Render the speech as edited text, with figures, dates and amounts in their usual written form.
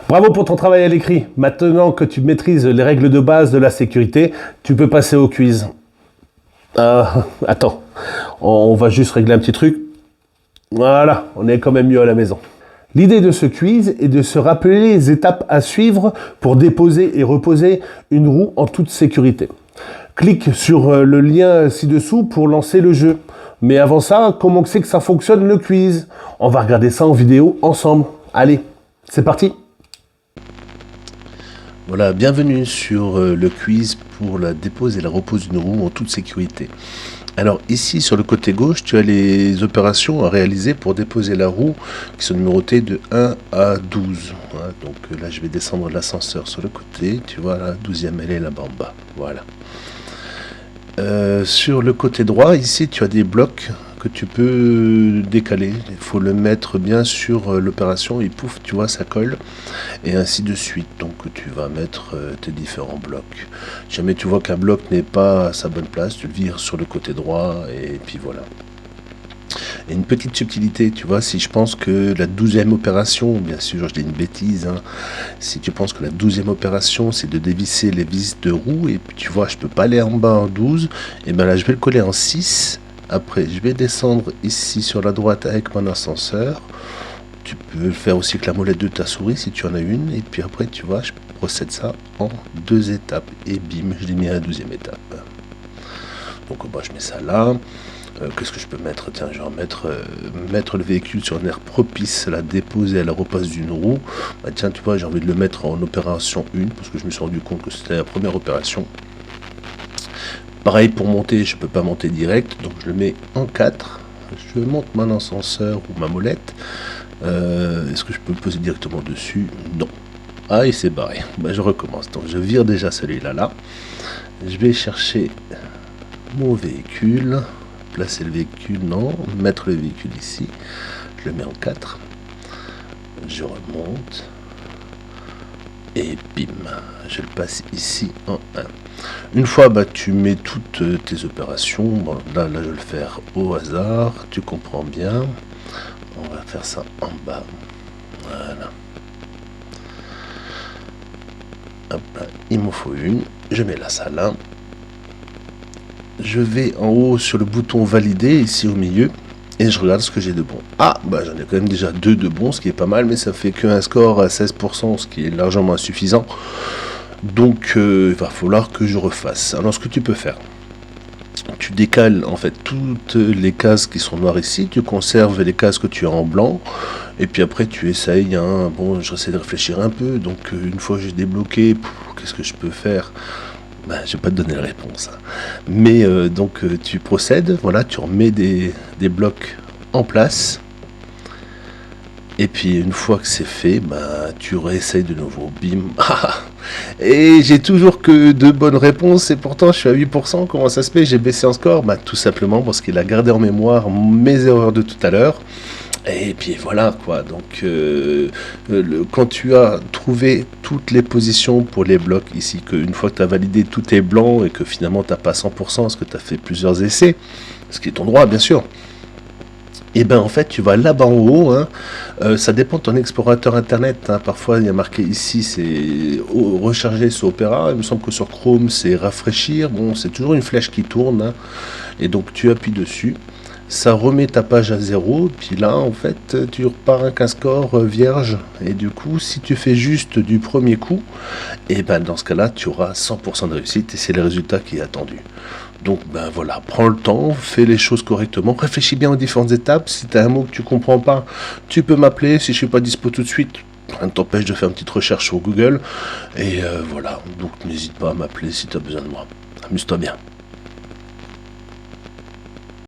Bravo pour ton travail à l'écrit. Maintenant que tu maîtrises les règles de base de la sécurité, tu peux passer au quiz. Attends, on va juste régler un petit truc. Voilà, on est quand même mieux à la maison. L'idée de ce quiz est de se rappeler les étapes à suivre pour déposer et reposer une roue en toute sécurité. Clique sur le lien ci-dessous pour lancer le jeu. Mais avant ça, comment c'est que ça fonctionne le quiz? On va regarder ça en vidéo ensemble. Allez, c'est parti! Voilà, bienvenue sur le quiz pour la dépose et la repose d'une roue en toute sécurité. Alors ici sur le côté gauche, tu as les opérations à réaliser pour déposer la roue qui sont numérotées de 1 à 12. Voilà, donc là je vais descendre l'ascenseur sur le côté, tu vois la 12e elle est là-bas en bas. Voilà. Sur le côté droit, ici tu as des blocs que tu peux décaler. Il faut le mettre bien sur l'opération et pouf, tu vois, ça colle. Et ainsi de suite. Donc tu vas mettre tes différents blocs. Jamais tu vois qu'un bloc n'est pas à sa bonne place, tu le vires sur le côté droit et puis voilà. Et une petite subtilité, tu vois, si je pense que la 12e opération, bien sûr je dis une bêtise, hein, si tu penses que la 12e opération c'est de dévisser les vis de roue, et puis tu vois je peux pas aller en bas en 12, et bien là je vais le coller en 6, après je vais descendre ici sur la droite avec mon ascenseur, tu peux le faire aussi avec la molette de ta souris si tu en as une, et puis après tu vois je procède ça en 2 étapes, et bim, je l'ai mis à la 12e étape. Donc bah, je mets ça là. Qu'est-ce que je peux mettre? Tiens, je vais mettre le véhicule sur un air propice à la déposer à la repasse d'une roue. Bah, tiens, tu vois, j'ai envie de le mettre en opération 1 parce que je me suis rendu compte que c'était la première opération. Pareil pour monter, je ne peux pas monter direct, donc je le mets en 4. Je monte mon ascenseur ou ma molette. Est-ce que je peux le poser directement dessus? Non. Ah, il s'est barré. Bah, je recommence. Donc, je vire déjà celui-là là. Je vais chercher mon véhicule. Placer le véhicule, non, mettre le véhicule ici, je le mets en 4, je remonte, et bim, je le passe ici en 1. Une fois bah, tu mets toutes tes opérations, bon, là je vais le faire au hasard, tu comprends bien, on va faire ça en bas, voilà. Hop là, il m'en faut une, je mets la salle là. Je vais en haut sur le bouton valider ici au milieu et je regarde ce que j'ai de bon. Ah bah j'en ai quand même déjà 2 de bons, ce qui est pas mal, mais ça fait qu'un score à 16%, ce qui est largement insuffisant. Donc il va falloir que je refasse. Alors ce que tu peux faire, tu décales en fait toutes les cases qui sont noires ici, tu conserves les cases que tu as en blanc, et puis après tu essayes, hein. Bon j'essaie de réfléchir un peu, donc une fois que j'ai débloqué, qu'est-ce que je peux faire? Ben, je vais pas te donner la réponse. Hein. Mais donc tu procèdes, voilà, tu remets des blocs en place. Et puis une fois que c'est fait, ben, tu réessayes de nouveau. Bim. Et j'ai toujours que 2 bonnes réponses et pourtant je suis à 8%. Comment ça se fait? J'ai baissé en score? Ben, tout simplement parce qu'il a gardé en mémoire mes erreurs de tout à l'heure. Et puis voilà quoi, donc quand tu as trouvé toutes les positions pour les blocs ici, qu'une fois que tu as validé tout est blanc et que finalement tu n'as pas 100% parce que tu as fait plusieurs essais, ce qui est ton droit bien sûr, et ben en fait tu vas là-bas en haut, hein, ça dépend de ton explorateur internet, hein, parfois il y a marqué ici c'est recharger sur Opera, il me semble que sur Chrome c'est rafraîchir, bon c'est toujours une flèche qui tourne, hein, et donc tu appuies dessus. Ça remet ta page à 0, puis là en fait tu repars avec un score vierge, et du coup si tu fais juste du premier coup, et ben dans ce cas là tu auras 100% de réussite et c'est le résultat qui est attendu. Donc ben voilà, prends le temps, fais les choses correctement, réfléchis bien aux différentes étapes, si tu as un mot que tu comprends pas, tu peux m'appeler, si je suis pas dispo tout de suite, rien ne t'empêche de faire une petite recherche sur Google, et voilà, donc n'hésite pas à m'appeler si tu as besoin de moi. Amuse-toi bien.